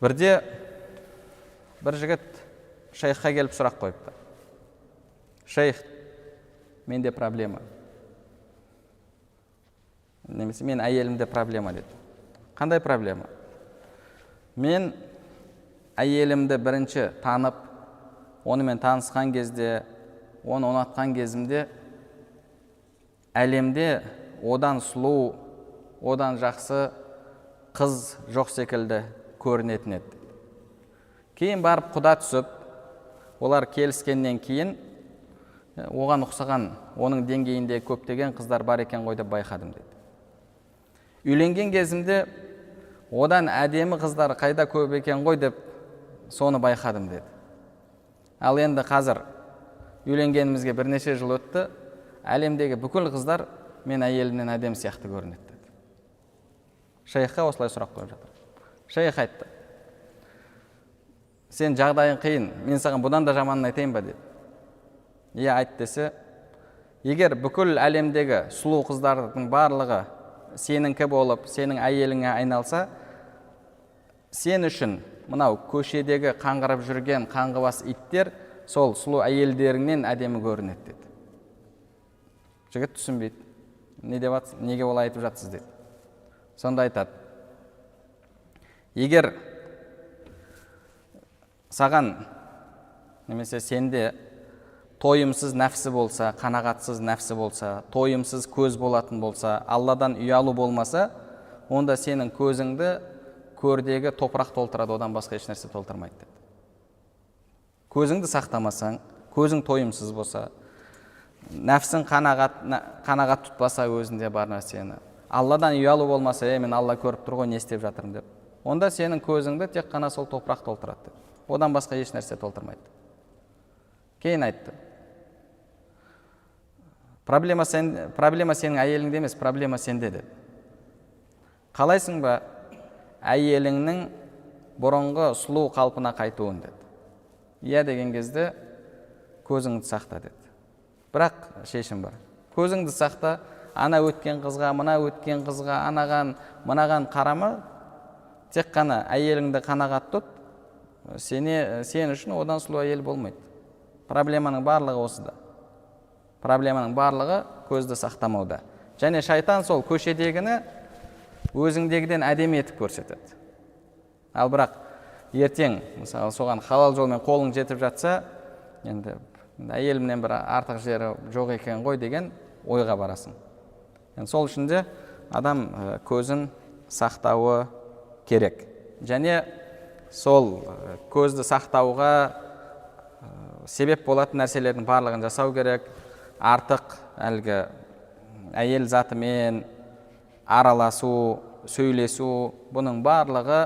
Бірде бір жігіт шейхқа келіп сұрақ қойыпты. Шейх, менде проблема. Немесе мен әйелімде проблема деді. Қандай проблема? Мен әйелімді бірінші танып, онымен танысқан кезде, оны ұнатқан кезімде әлемде одан сұлу, одан жақсы қыз жоқ секілді көрінетін еді. Кейін барып құда түсіп, олар келіскеннен кейін оған ұқсаған, оның деңгейінде көптеген қыздар бар екен ғой деп байқадым деді. Үйленген кезімде одан әдемі қыздар қайда көп екен ғой деп соны байқадым деді. Ал енді қазір үйленгенімізге бірнеше жыл өтті, әлемдегі бүкіл қыздар мен әйелімнен әдемі сияқты көрінеді деді. Шейхқа осылай сұрақ қойып жатыр. Шейх айтты: сен жағдайың қиын, мен саған бұдан да жаманын айтайын ба деді. Иә, айт десе, егер бүкіл әлемдегі сұлу қыздардың барлығы сеніңкі болып, сенің әйеліңе айналса, сен үшін мынау көшедегі қаңғырып жүрген қаңғыбас иттер сол сұлу әйелдеріңнен әдемі көрінеді деді. Жігіт түсінбейді. Не деп жатсыз? Неге олай айтып жатсыз деді. Сонда айтады: егер саған немесе сенде тойымсыз нәпсі болса, қанағатсыз нәпсі болса, тойымсыз көз болатын болса, Алладан ұялу болмаса, онда сенің көзіңді көрдегі топырақ толтырады, одан басқа еш нәрсе толтырмайды деді. Көзіңді сақтамасаң, көзің тойымсыз болса, нәпсің қанағат тұтпаса өзінде бар нәрсені, Алладан ұялу болмаса, мен Алла көріп тұр ғой, не істеп жатырмын деп, онда сенің көзіңді тек қана сол топырақ толтырады деді. Одан басқа еш нәрсе толтырмайды. Кейін айтты: проблема сенің әйеліңде емес, проблема сенде деді. Қалайсың ба әйеліңнің бұрынғы сұлу қалпына қайтуын деді. Иә деген кезде көзіңді сақта деді. Бірақ шешім бар. Көзіңді сақта, ана өткен қызға, мына өткен қызға, анаған, мынаған қарама, тек қана әйеліңді қанағат тұт, сен үшін одан сұлу әйел болмайды. Проблеманың барлығы осыда. Проблеманың барлығы көзді сақтамауда. Және шайтан сол көшедегіні өзіңдегіден әдемі етіп көрсетеді. Ал бірақ ертең, мысалы, соған халал жолмен қолың жетіп жатса, енді әйелімнен бір артық жері жоқ екен ғой деген ойға барасың. Сол үшін де адам көзін сақтауы керек. Және сол көзді сақтауға себеп болатын нәрселердің барлығын жасау керек. Артық әлгі әйел затымен араласу, сөйлесу, бұның барлығы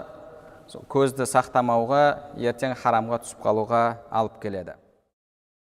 көзді сақтамауға, ертең харамға түсіп қалуға алып келеді.